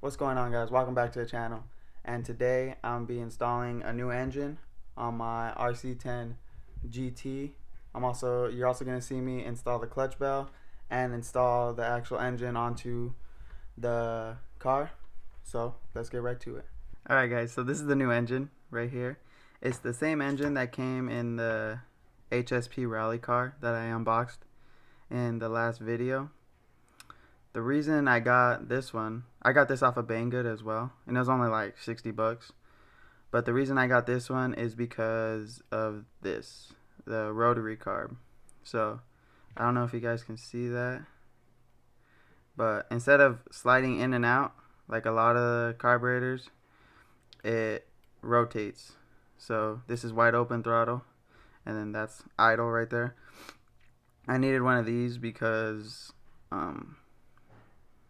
What's going on, guys? Welcome back to the channel. And today I'm be installing a new engine on my RC10GT. You're also going to see me install the clutch bell and install the actual engine onto the car. So let's get right to it. Alright guys, so this is the new engine right here. It's the same engine that came in the HSP rally car that I unboxed in the last video. The reason I got this one, I got this off of Banggood as well, and it was only like 60 bucks. But the reason I got this one is because of this, the rotary carb. So I don't know if you guys can see that, but instead of sliding in and out like a lot of carburetors, it rotates. So this is wide open throttle, and then that's idle right there. I needed one of these because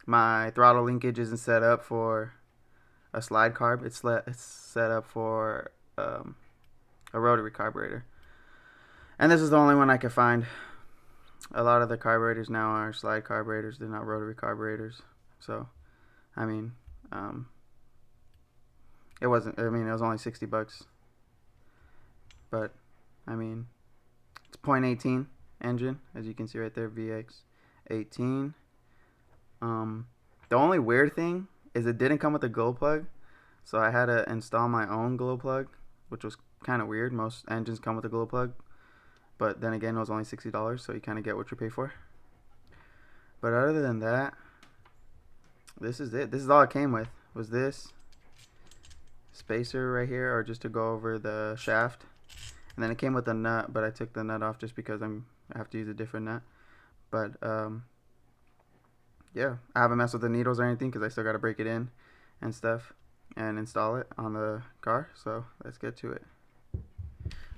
my throttle linkage isn't set up for a slide carb. It's set up for a rotary carburetor. And this is the only one I could find. A lot of the carburetors now are slide carburetors. They're not rotary carburetors. So, I mean, it was only 60 bucks. But, I mean, it's 0.18 engine, as you can see right there, VX18. The only weird thing is it didn't come with a glow plug, so I had to install my own glow plug, which was kind of weird. Most engines come with a glow plug, but then again, it was only $60, so you kind of get what you pay for. But other than that, this is it. This is all it came with, was this spacer right here, or just to go over the shaft. And then it came with a nut, but I took the nut off just because I have to use a different nut. But yeah, I haven't messed with the needles or anything because I still got to break it in and stuff and install it on the car. So let's get to it.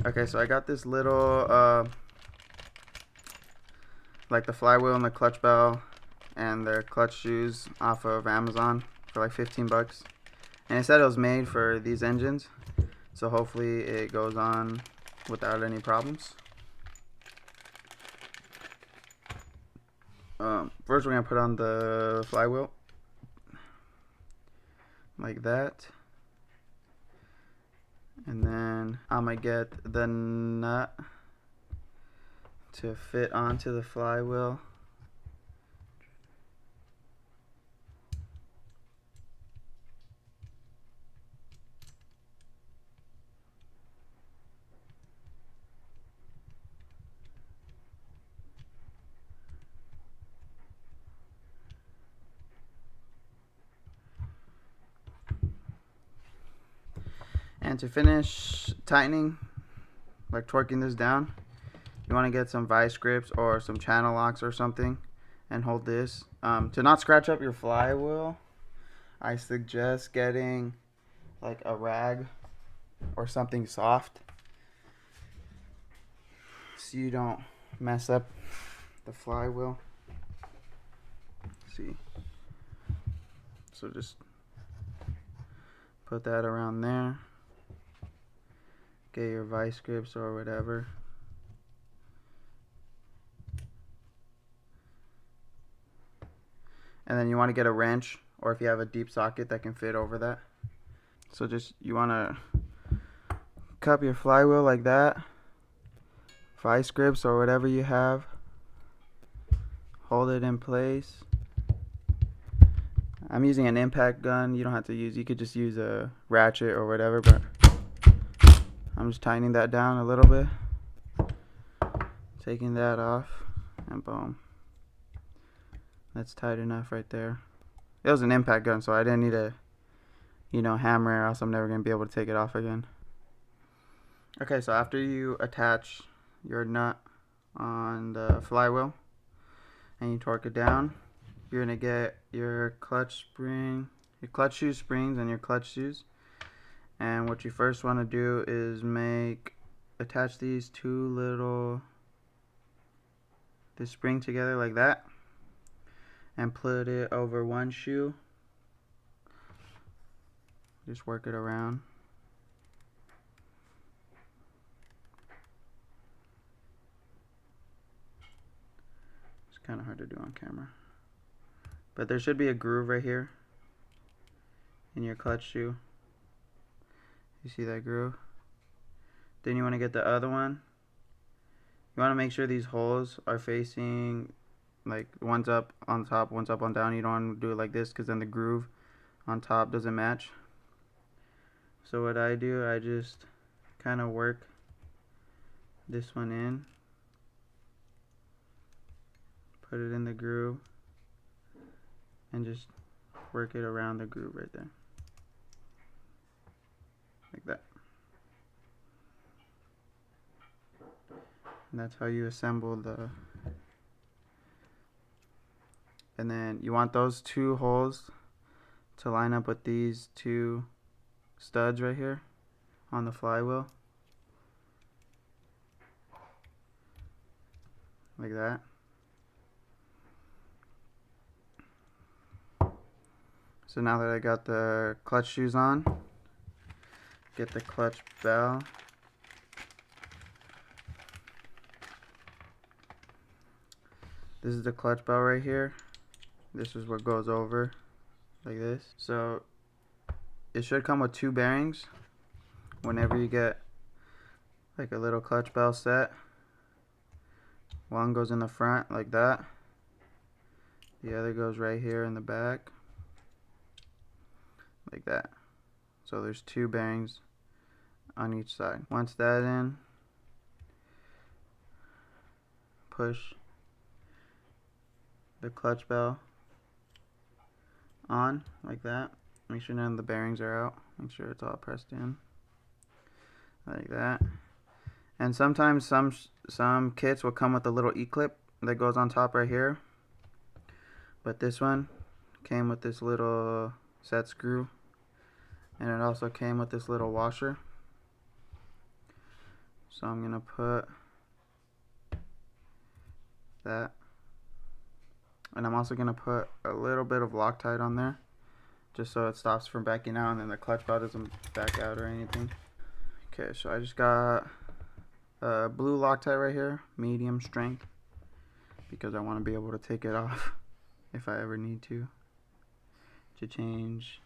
Okay, so I got this little like the flywheel and the clutch bell and the clutch shoes off of Amazon for like 15 bucks. And it said it was made for these engines, so hopefully it goes on without any problems. First we're going to put on the flywheel like that, and then I'm going to get the nut to fit onto the flywheel. And to finish tightening, like torquing this down, you want to get some vice grips or some channel locks or something and hold this. To not scratch up your flywheel, I suggest getting like a rag or something soft so you don't mess up the flywheel. See, so just put that around there. Get your vice grips or whatever. And then you want to get a wrench, or if you have a deep socket that can fit over that. So just, you want to cup your flywheel like that. Vice grips or whatever you have. Hold it in place. I'm using an impact gun. You don't have to use, you could just use a ratchet or whatever, but I'm just tightening that down a little bit. Taking that off, and boom. That's tight enough right there. It was an impact gun, so I didn't need to, hammer it, or else I'm never going to be able to take it off again. Okay, so after you attach your nut on the flywheel and you torque it down, you're going to get your clutch spring, your clutch shoe springs and your clutch shoes. And what you first want to do is attach these this spring together like that, and put it over one shoe. Just work it around. It's kind of hard to do on camera, but there should be a groove right here in your clutch shoe. You see that groove? Then you want to get the other one. You want to make sure these holes are facing, like, one's up on top, one's up on down. You don't want to do it like this because then the groove on top doesn't match. So what I do, I just kind of work this one in, put it in the groove, and just work it around the groove right there, like that. And that's how you assemble the, and then you want those two holes to line up with these two studs right here on the flywheel, like that. So now that I got the clutch shoes on, get the clutch bell. This is the clutch bell right here. This is what goes over like this. So it should come with 2 bearings whenever you get like a little clutch bell set. One goes in the front like that. The other goes right here in the back like that. So there's 2 bearings on each side. Once that in, push the clutch bell on like that. Make sure none of the bearings are out. Make sure it's all pressed in like that. And sometimes some kits will come with a little E-clip that goes on top right here, but this one came with this little set screw, and it also came with this little washer. So I'm gonna put that, and I'm also gonna put a little bit of Loctite on there just so it stops from backing out and then the clutch bell doesn't back out or anything. Okay, so I just got blue Loctite right here, medium strength, because I want to be able to take it off if I ever need to change.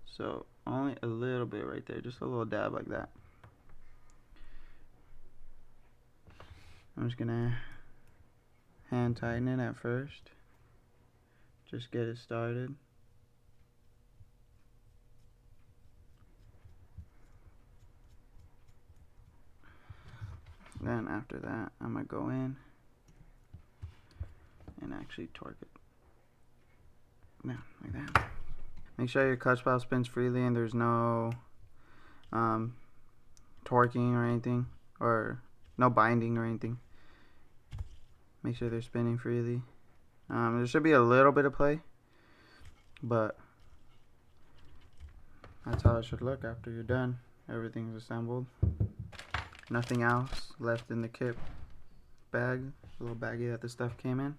So only a little bit right there, just a little dab like that. I'm just gonna hand tighten it at first, just get it started. Then after that, I'm gonna go in and actually torque it. Yeah, like that. Make sure your clutch bell spins freely and there's no torquing or anything, or no binding or anything. Make sure they're spinning freely. There should be a little bit of play, but that's how it should look after you're done. Everything's assembled. Nothing else left in the kit bag, the little baggie that the stuff came in.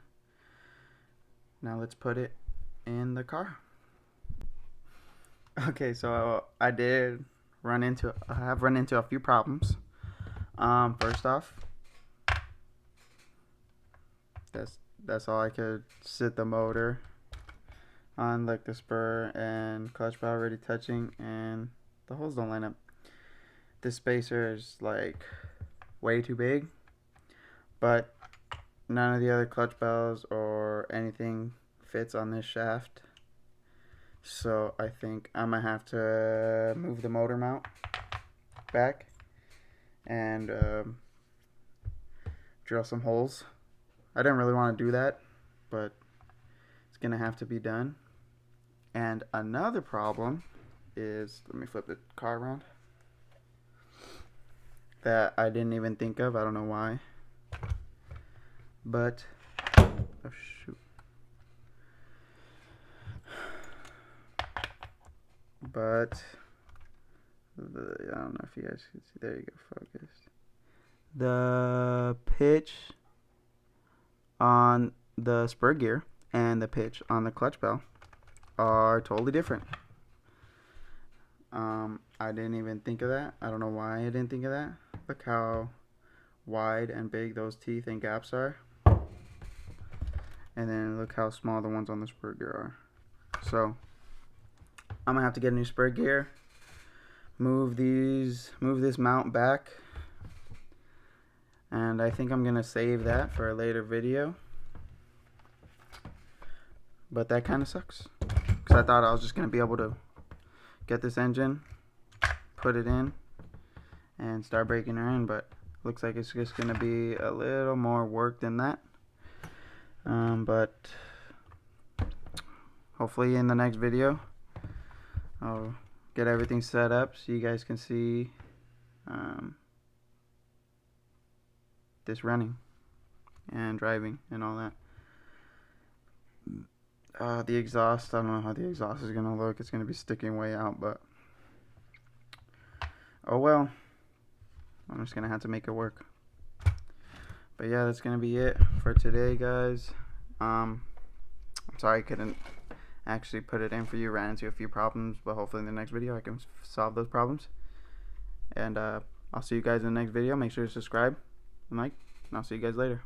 Now let's put it in the car. Okay, so I have run into a few problems. First off, that's all I could sit the motor on, like the spur and clutch bell already touching, and the holes don't line up. This spacer is like way too big, but none of the other clutch bells or anything fits on this shaft. So I think I'm gonna have to move the motor mount back and drill some holes. I didn't really want to do that, but it's gonna have to be done. And another problem is, let me flip the car around, that I didn't even think of. I don't know why, but oh shoot. But I don't know if you guys can see. There you go, focus. The pitch on the spur gear and the pitch on the clutch bell are totally different. I didn't even think of that. I don't know why I didn't think of that. Look how wide and big those teeth and gaps are. And then look how small the ones on the spur gear are. So I'm gonna have to get a new spur gear, move this mount back, and I think I'm gonna save that for a later video. But that kind of sucks, because I thought I was just gonna be able to get this engine, put it in, and start breaking her in, but looks like it's just gonna be a little more work than that. But hopefully in the next video I'll get everything set up so you guys can see this running and driving and all that. The exhaust, I don't know how the exhaust is gonna look. It's gonna be sticking way out, but oh well, I'm just gonna have to make it work. But yeah, that's gonna be it for today, guys. I'm sorry I couldn't actually put it in for you. Ran into a few problems, but hopefully in the next video I can solve those problems. And I'll see you guys in the next video. Make sure to subscribe and like, and I'll see you guys later.